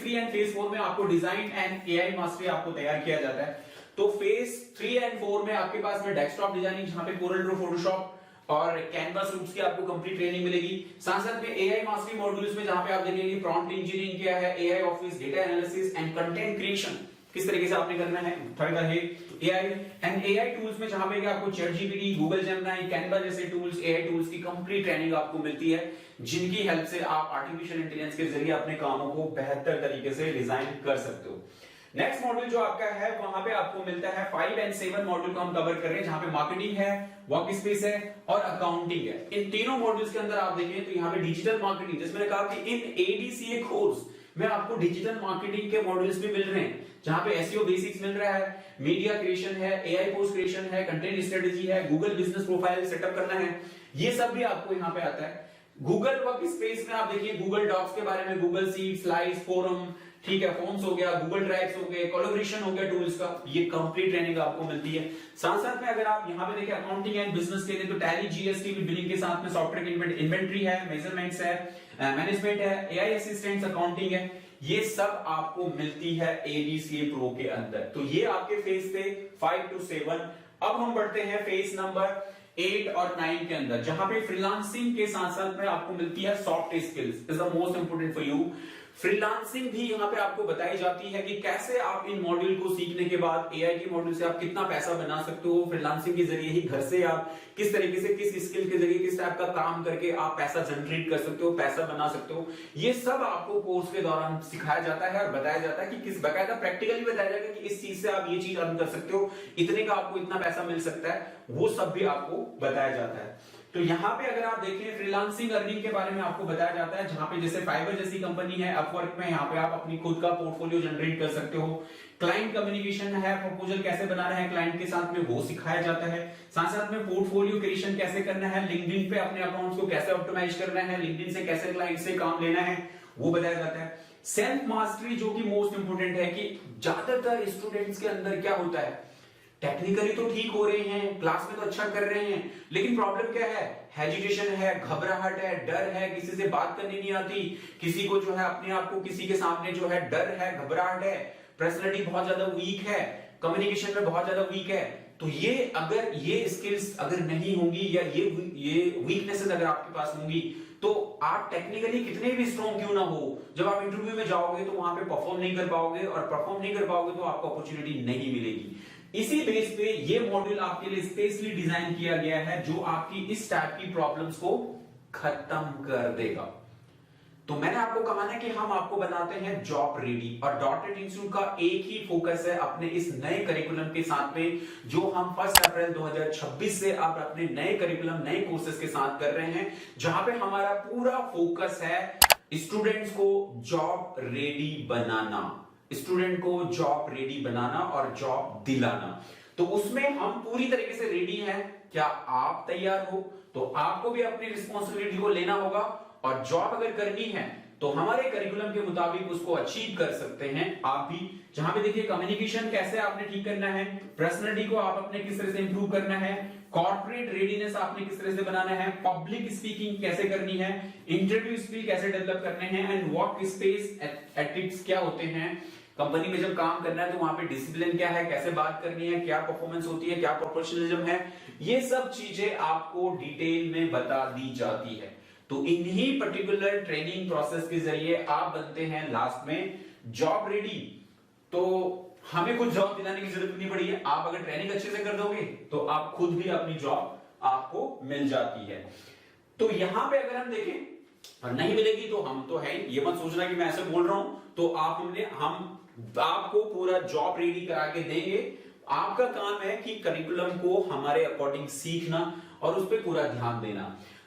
3 एंड फेज 4 में आपको डिजाइन एंड एआई मास्टरी आपको तैयार किया जाता है। तो फेज 3 एंड 4 में आपके पास में डेस्कटॉप डिजाइनिंग, जहां पे कोरल ड्रॉ, फोटोशॉप और कैनवास रूट्स की आपको कंप्लीट ट्रेनिंग मिलेगी। साथ साथ में एआई मास्टरी मॉड्यूल्स में जहां पे आप देखेंगे प्रॉम्प्ट इंजीनियरिंग क्या है, AI office, data analysis and content creation किस तरीके से आपने करना है। थर्ड है एआई एंड एआई टूल्स में जहां पे आपको chat GPT, Google Gemini, Canva जैसे टूल्स, एआई टूल्स की कंप्लीट ट्रेनिंग आपको मिलती है, जिनकी हेल्प से आप आर्टिफिशियल इंटेलिजेंस के जरिए अपने कामों को बेहतर तरीके से डिजाइन कर सकते हो। नेक्स्ट मॉड्यूल जो आपका है वहां पे आपको मिलता है 5 एंड 7 मॉड्यूल को हम कवर कर रहे हैं, जहां पे मार्केटिंग है, वर्क स्पेस है और अकाउंटिंग है। इन तीनों मॉड्यूल्स के अंदर आप देखें तो यहाँ पे डिजिटल मार्केटिंग, जिसमें मैंने कहा कि इन एडीसीए कोर्स में आपको डिजिटल मार्केटिंग के मॉड्यूल्स भी मिल रहे हैं, जहां पे एसईओ बेसिक्स मिल रहा है, मीडिया क्रिएशन है, एआई पोस्ट क्रिएशन है, कंटेंट स्ट्रेटेजी है, गूगल बिजनेस प्रोफाइल सेटअप करना है, ये सब भी आपको यहाँ पे आता है। गूगल वर्क स्पेस में आप देखिए गूगल डॉक्स के बारे में, गूगल सीट, स्लाइड्स, फोरम, ठीक है, फॉर्म्स हो गया, गूगल ड्राइव्स हो गए, कोलैबोरेशन हो गया टूल्स का, ये कंप्लीट ट्रेनिंग आपको मिलती है। साथ साथ में अगर आप यहाँ पे देखिए अकाउंटिंग एंड बिजनेस के लिए तो टैली, जीएसटी, बिलिंग के साथ में सॉफ्टवेयर इन्वेंट्री है, मेजरमेंट्स है, मैनेजमेंट है, एआई असिस्टेंट्स, अकाउंटिंग है, ये सब आपको मिलती है एडीसीए प्रो के अंदर। तो ये आपके फेज थे 5 to 7। अब हम बढ़ते हैं फेज नंबर 8 और 9 के अंदर, जहां पे फ्रीलांसिंग के साथ साथ में आपको मिलती है soft skills, is the most important for you. Freelancing भी यहाँ पे आपको बताई जाती है कि कैसे आप इन मॉड्यूल को सीखने के बाद एआई के मॉड्यूल से आप कितना पैसा बना सकते हो। फ्रीलांसिंग के जरिए ही घर से आप किस तरीके से, किस स्किल के जरिए, किस टाइप का काम करके आप पैसा जनरेट कर सकते हो, पैसा बना सकते हो। ये सब आपको कोर्स के दौरान सिखाया जाता है और बताया जाता है कि किस बकायदा प्रैक्टिकली बताया जाएगा कि इस चीज से आप ये चीज अर्न कर सकते हो, इतने का आपको इतना पैसा मिल सकता है, वो सब भी आपको बताया जाता है। तो यहाँ पे अगर आप देखें फ्रीलांसिंग अर्निंग के बारे में आपको बताया जाता है, जहां पे जैसे फाइवर जैसी कंपनी है, अपवर्क में, यहाँ पे आप अपनी खुद का पोर्टफोलियो जनरेट कर सकते हो। क्लाइंट कम्युनिकेशन है, प्रपोजल कैसे बनाना है क्लाइंट के साथ में, वो सिखाया जाता है। साथ साथ में पोर्टफोलियो क्रिएशन कैसे करना है, लिंक्डइन पे अपने अकाउंट्स को कैसे ऑप्टिमाइज करना है, लिंक्डइन से कैसे क्लाइंट से काम लेना है, वो बताया जाता है। सेल्फ मास्टरी जो कि मोस्ट इंपोर्टेंट है, कि ज्यादातर स्टूडेंट्स के अंदर क्या होता है, टेक्निकली तो ठीक हो रहे हैं, क्लास में तो अच्छा कर रहे हैं, लेकिन प्रॉब्लम क्या है, हेजिटेशन है, घबराहट है, डर है, किसी से बात करनी नहीं आती, किसी को जो है अपने आप को किसी के सामने जो है डर है, घबराहट है, पर्सनैलिटी बहुत ज्यादा वीक है, कम्युनिकेशन में बहुत ज्यादा वीक है। तो ये अगर ये स्किल्स अगर नहीं होंगी या ये वीकनेसेस अगर आपके पास होंगी, तो आप टेक्निकली कितने भी स्ट्रॉन्ग क्यों ना हो, जब आप इंटरव्यू में जाओगे तो वहां पे परफॉर्म नहीं कर पाओगे, और परफॉर्म नहीं कर पाओगे तो आपको अपॉर्चुनिटी नहीं मिलेगी। इसी बेस पे ये मॉड्यूल आपके लिए स्पेशली डिजाइन किया गया है, जो आपकी इस टाइप की प्रॉब्लम्स को खत्म कर देगा। तो मैंने आपको कहा ना कि हम आपको बनाते हैं जॉब रेडी, और डॉट इंस्टीट्यूट का एक ही फोकस है अपने इस नए करिकुलम के साथ में, जो हम 1 अप्रैल 2026 से अब अपने नए करिकुलम, नए कोर्सेज के साथ कर रहे हैं, जहां पे हमारा पूरा फोकस है स्टूडेंट्स को जॉब रेडी बनाना, स्टूडेंट को जॉब रेडी बनाना और जॉब दिलाना। तो उसमें हम पूरी तरीके से रेडी हैं। क्या आप तैयार हो? तो आपको भी अपनी रिस्पॉन्सिबिलिटी को लेना होगा, और जॉब अगर करनी है तो हमारे करिकुलम के मुताबिक उसको अचीव कर सकते हैं आप भी। जहां पे देखिए कम्युनिकेशन कैसे आपने ठीक करना है, पर्सनालिटी को आप अपने किस तरह से इंप्रूव करना है, कॉर्पोरेट रेडीनेस आपने किस तरह से बनाना है, पब्लिक स्पीकिंग कैसे करनी है, इंटरव्यू स्किल कैसे डेवलप करने हैं, एंड वर्क स्पेस एथिक्स क्या होते हैं, कंपनी में जब काम करना है तो वहां पे डिसिप्लिन क्या है, कैसे बात करनी है, क्या परफॉर्मेंस होती है, क्या प्रोफेशनलिज्म है, ये सब चीजें आपको डिटेल में बता दी जाती है। तो इन्हीं पर्टिकुलर ट्रेनिंग प्रोसेस के जरिए आप बनते हैं लास्ट में जॉब रेडी। तो हमें कुछ जॉब दिलाने की जरूरत नहीं पड़ी है, आप अगर ट्रेनिंग अच्छे से कर दोगे तो आप खुद भी अपनी जॉब आपको मिल जाती है। तो यहां पे अगर हम देखें और नहीं मिलेगी तो हम तो है, ये मत सोचना कि मैं ऐसे बोल रहा हूं तो हम आपको पूरा जॉब रेडी करा के देंगे। आपका काम है कि करिकुलम को हमारे अकॉर्डिंग सीखना और उस पर पूरा ध्यान देना।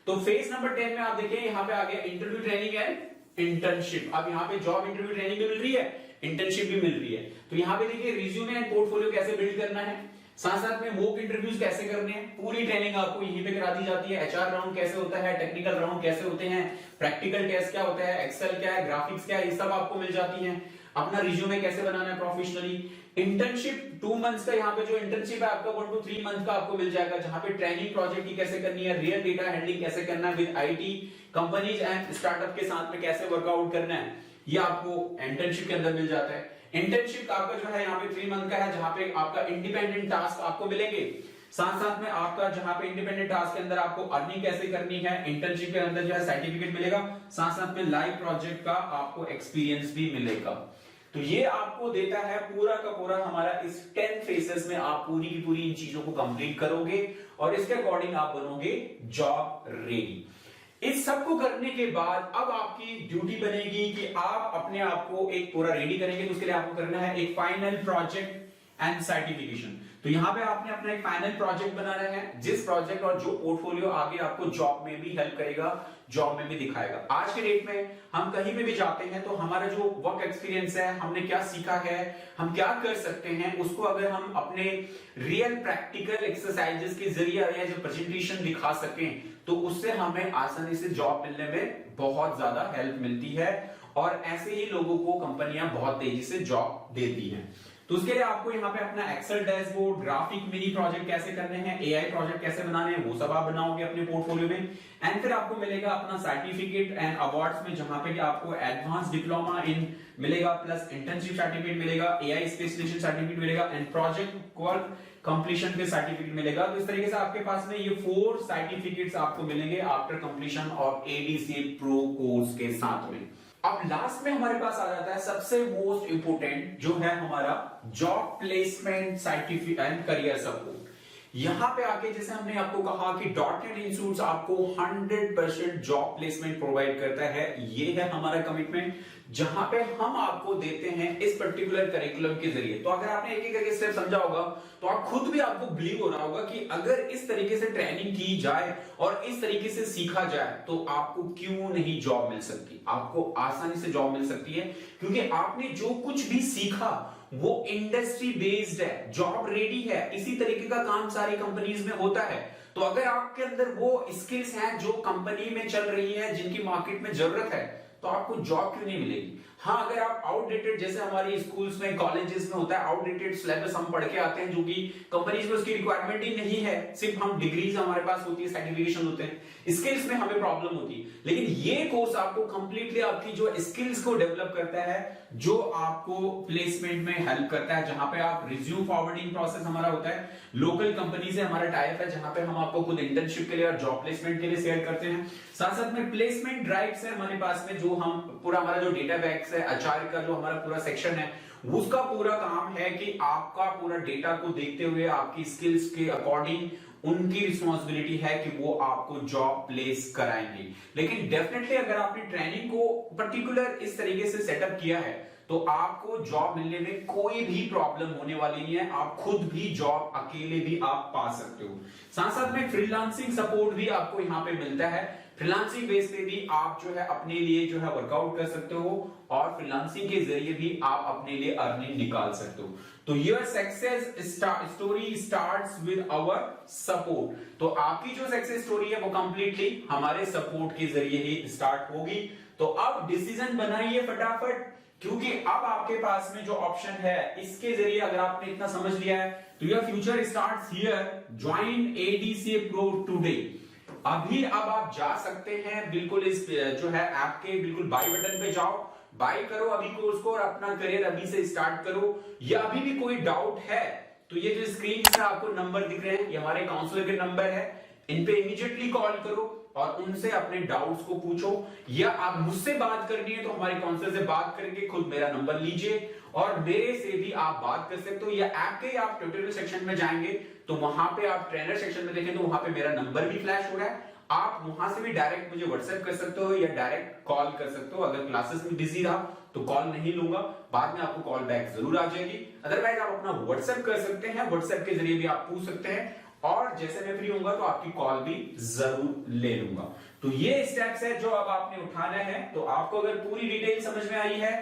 तो फेज नंबर 10 में आप देखिए यहां पे आ गया इंटरव्यू ट्रेनिंग एंड इंटर्नशिप। अब यहां पे जॉब इंटरव्यू ट्रेनिंग भी मिल रही है, इंटर्नशिप भी मिल रही है। तो यहां पे देखिए रिज्यूमे एंड पोर्टफोलियो कैसे बिल्ड करना है, साथ साथ में मॉक इंटरव्यूज कैसे करने हैं, पूरी ट्रेनिंग आपको यहीं पे करा दी जाती है। एचआर राउंड कैसे होता है, टेक्निकल राउंड कैसे होते हैं, प्रैक्टिकल टेस्ट क्या होता है, एक्सेल क्या है, ग्राफिक्स क्या है, ये सब आपको मिल जाती है। अपना रिज्यूमे कैसे बनाना है प्रोफेशनली। इंटर्नशिप 2 मंथ्स का, यहाँ पे जो इंटर्नशिप है आपका 1 to 3 मंथ का आपको मिल जाएगा, जहां पे ट्रेनिंग प्रोजेक्ट की कैसे करनी है, रियल डेटा हैंडलिंग कैसे करना है with IT companies and startup के साथ में कैसे वर्कआउट करना है, ये आपको इंटर्नशिप के अंदर मिल जाता है। इंटर्नशिप आपका जो है यहाँ पे 3 मंथ का है, जहां पे आपका इंडिपेंडेंट टास्क आपको मिलेंगे। साथ साथ में आपका जहां पे इंडिपेंडेंट टास्क के अंदर आपको अर्निंग कैसे करनी है, इंटर्नशिप के अंदर जो है सर्टिफिकेट मिलेगा, साथ साथ में लाइव प्रोजेक्ट का आपको एक्सपीरियंस भी मिलेगा। तो ये आपको देता है पूरा का पूरा हमारा इस 10 फेसेस में आप पूरी की पूरी इन चीजों को कंप्लीट करोगे और इसके अकॉर्डिंग आप बनोगे जॉब रेडी। इस सब को करने के बाद अब आपकी ड्यूटी बनेगी कि आप अपने आप को एक पूरा रेडी करेंगे। तो उसके लिए आपको करना है एक फाइनल प्रोजेक्ट एंड सर्टिफिकेशन। तो यहां पे आपने अपना एक फाइनल प्रोजेक्ट बनाना है, जिस प्रोजेक्ट और जो पोर्टफोलियो आगे आपको जॉब में भी हेल्प करेगा, जॉब में भी दिखाएगा। आज के डेट में हम कहीं पे भी जाते हैं तो हमारा जो वर्क एक्सपीरियंस है, हमने क्या सीखा है, हम क्या कर सकते हैं, उसको अगर हम अपने रियल प्रैक्टिकल एक्सरसाइजेस के जरिए या जो प्रेजेंटेशन दिखा सकें तो उससे हमें आसानी से जॉब मिलने में बहुत ज्यादा हेल्प मिलती है और ऐसे ही लोगों को कंपनियां बहुत तेजी से जॉब देती हैं। तो उसके लिए आपको यहाँ पे अपना Excel dashboard, graphic mini project कैसे करने हैं, एआई प्रोजेक्ट कैसे बनाने हैं, वो सब आप बनाओगे अपने पोर्टफोलियो में। एंड फिर आपको मिलेगा अपना सर्टिफिकेट एंड अवार्ड्स में, जहां पे आपको एडवांस डिप्लोमा इन मिलेगा, प्लस इंटर्नशिप सर्टिफिकेट मिलेगा, एआई स्पेशलाइजेशन सर्टिफिकेट मिलेगा एंड प्रोजेक्ट वर्क कंप्लीशन के सर्टिफिकेट मिलेगा। तो इस तरीके से आपके पास में ये 4 सर्टिफिकेट्स आपको मिलेंगे after completion of ADCA pro course के साथ में। अब लास्ट में हमारे पास आ जाता है सबसे मोस्ट इंपोर्टेंट, जो है हमारा job placement certificate and career support. यहां पे आके जैसे हमने आपको कहा कि डॉट.नेट इंस्टीट्यूट आपको 100% जॉब प्लेसमेंट प्रोवाइड करता है। ये है हमारा कमिटमेंट, जहां पे हम आपको देते हैं इस पर्टिकुलर करिकुलम के जरिए। तो अगर आपने एक एक करके स्टेप समझा होगा तो आप खुद भी आपको बिलीव हो रहा होगा कि अगर इस तरीके से ट्रेनिंग की जाए और इस तरीके से सीखा जाए तो आपको क्यों नहीं जॉब मिल सकती, आपको आसानी से जॉब मिल सकती है, क्योंकि आपने जो कुछ भी सीखा वो इंडस्ट्री बेस्ड है, जॉब रेडी है। इसी तरीके का काम सारी कंपनीज में होता है। तो अगर आपके अंदर वो स्किल्स हैं जो कंपनी में चल रही है, जिनकी मार्केट में जरूरत है, तो आपको जॉब क्यों नहीं मिलेगी। हाँ, अगर आप आउटडेटेड, जैसे हमारी स्कूल्स में कॉलेजेस में होता है, आउटडेटेड सिलेबस हम पढ़ के आते हैं जो कि कंपनीज में उसकी रिक्वायरमेंट ही नहीं है, सिर्फ हम डिग्रीज हमारे पास होती है, सर्टिफिकेशन होते हैं, स्किल्स में हमें प्रॉब्लम होती है। लेकिन ये कोर्स आपको कंप्लीटली आपकी जो स्किल्स को डेवलप करता है, जो आपको प्लेसमेंट में हेल्प करता है, जहां पे आप रिज्यूम फॉरवर्डिंग प्रोसेस हमारा होता है, लोकल कंपनी से हमारा टाइप है, जहां पे हम आपको खुद इंटर्नशिप के लिए और जॉब प्लेसमेंट के लिए शेयर करते हैं। साथ साथ में प्लेसमेंट ड्राइव्स है हमारे पास में, जो हम पूरा हमारा जो डेटा बैग्स है, आचार्य का जो हमारा पूरा सेक्शन है, उसका पूरा काम है कि आपका पूरा डेटा को देखते हुए आपकी स्किल्स के अकॉर्डिंग उनकी रिस्पॉन्सिबिलिटी है कि वो आपको जॉब प्लेस कराएंगे। लेकिन डेफिनेटली अगर आपने ट्रेनिंग को पर्टिकुलर इस तरीके से सेटअप किया है तो आपको जॉब मिलने में कोई भी प्रॉब्लम होने वाली नहीं है। आप खुद भी जॉब अकेले भी आप पा सकते हो। साथ साथ में फ्रीलांसिंग सपोर्ट भी आपको यहाँ पे मिलता है। फ्रीलांसिंग बेस पे भी आप जो है अपने लिए जो है वर्कआउट कर सकते हो और फ्रीलांसिंग के जरिए भी आप अपने लिए अर्निंग निकाल सकते हो। तो your success story starts with our support. तो आपकी जो सक्सेस स्टोरी है वो कंप्लीटली हमारे सपोर्ट के जरिए ही स्टार्ट होगी। तो अब डिसीजन बनाइए फटाफट, क्योंकि अब आपके पास में जो ऑप्शन है इसके जरिए अगर आपने इतना समझ लिया है तो your future starts here, join ADCA pro today. अभी अब आप जा सकते हैं, बिल्कुल इस जो है ऐप के बिल्कुल बाय बटन पे जाओ, बाय करो अभी कोर्स को और अपना करियर अभी से स्टार्ट करो। या अभी भी कोई डाउट है तो ये जो स्क्रीन पे आपको नंबर दिख रहे हैं ये हमारे काउंसलर के नंबर है, इन पे इमीडिएटली कॉल करो और उनसे अपने डाउट्स को पूछो। या आप मुझसे बात करनी है तो हमारे काउंसलर से बात करके खुद मेरा नंबर लीजिए और मेरे से भी आप बात कर सकते हो। या ऐप के आप ट्यूटोरियल सेक्शन में जाएंगे तो वहां पे आप ट्रेनर सेक्शन में देखें तो वहां पे मेरा नंबर भी फ्लैश हो रहा है, आप वहां से भी डायरेक्ट मुझे व्हाट्सएप कर सकते हो या डायरेक्ट कॉल कर सकते हो। अगर क्लासेस में बिजी रहा तो कॉल नहीं लूंगा, बाद में आपको कॉल बैक जरूर आ जाएगी। अदरवाइज आप अपना व्हाट्सएप कर सकते हैं, व्हाट्सएप के जरिए भी आप पूछ सकते हैं और जैसे मैं फ्री होऊंगा तो आपकी कॉल भी जरूर ले लूंगा। तो ये स्टेप्स है जो अब आपने उठाना है। तो आपको अगर पूरी डिटेल समझ में आई है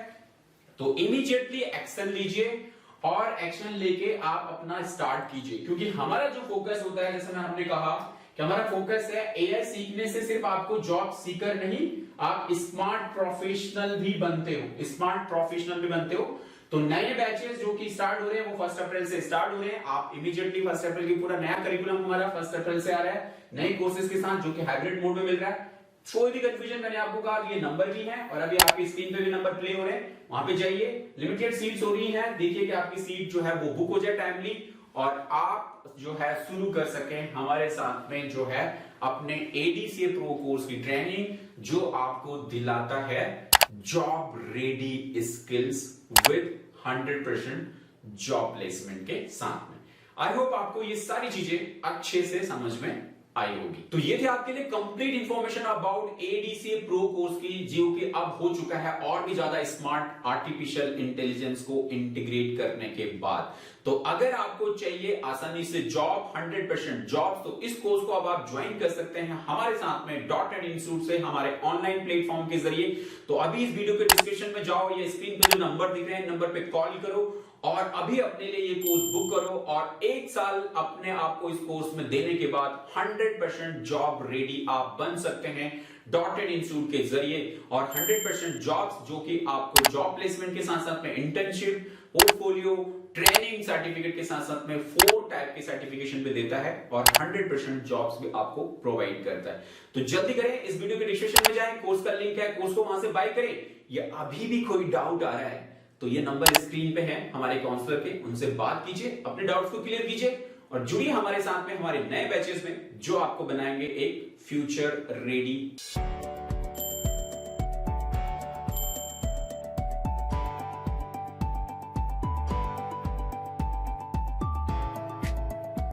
तो इमीडिएटली एक्शन लीजिए और एक्शन लेके आप अपना स्टार्ट कीजिए, क्योंकि हमारा जो फोकस होता है, जैसे हमने कहा कि हमारा फोकस है एआई सीखने से सिर्फ आपको जॉब सीकर नहीं, आप स्मार्ट प्रोफेशनल भी बनते हो, स्मार्ट प्रोफेशनल भी बनते हो। तो नए बैचेस जो कि स्टार्ट हो रहे हैं वो 1 अप्रैल से स्टार्ट हो रहे हैं। आप इमीडिएटली 1 अप्रैल की पूरा नया करिकुलम हमारा 1 अप्रैल से आ रहा है, नए कोर्सेज के साथ जो कि हाइब्रिड मोड में मिल रहा है। कोई भी कंफ्यूजन मैंने आपको कहा ये नंबर भी है और अभी आपकी स्क्रीन पे भी नंबर प्ले हो रहे हैं, वहां पे जाइए। लिमिटेड सीट्स हो रही हैं, देखिए कि आपकी सीट जो है वो बुक हो जाए टाइमली और आप जो है शुरू कर सकें हमारे साथ में जो है अपने एडीसीए प्रो कोर्स की ट्रेनिंग, जो आपको दिलाता है job ready skills with 100% job placement के साथ में। आई होप आपको ये सारी चीजें अच्छे से समझ में आई होगी। तो ये थे आपके लिए complete information about ADCA pro course की, जो कि अब हो चुका है और भी ज्यादा स्मार्ट आर्टिफिशियल इंटेलिजेंस को इंटीग्रेट करने के बाद। तो अगर आपको चाहिए आसानी से जॉब, 100% जॉब, तो इस कोर्स को अब आप ज्वाइन कर सकते हैं हमारे साथ में डॉट इंस्टीट्यूट से, हमारे ऑनलाइन प्लेटफॉर्म के जरिए। तो अभी इस वीडियो के डिस्क्रिप्शन में जाओ या स्क्रीन पे जो नंबर दिख रहे हैं नंबर पे कॉल करो और अभी अपने लिए ये कोर्स बुक करो और 1 साल अपने आप को इस कोर्स में देने के बाद 100% जॉब रेडी आप बन सकते हैं डॉटेड इंस्टीट्यूट के जरिए। और 100% जॉब्स जो कि आपको जॉब प्लेसमेंट के साथ साथ में इंटर्नशिप, पोर्टफोलियो, ट्रेनिंग सर्टिफिकेट के साथ साथ में 4 टाइप के सर्टिफिकेशन भी देता है और 100% जॉब्स भी आपको प्रोवाइड करता है। तो जल्दी करें, इस वीडियो के डिस्क्रिप्शन में जाएं, कोर्स का लिंक है, कोर्स को वहां से बाय करें। या अभी भी कोई डाउट आ रहा है तो ये नंबर स्क्रीन पे है हमारे काउंसलर के, उनसे बात कीजिए, अपने डाउट्स को क्लियर कीजिए और जुड़िए हमारे साथ में हमारे नए बैचेस में जो आपको बनाएंगे एक फ्यूचर रेडी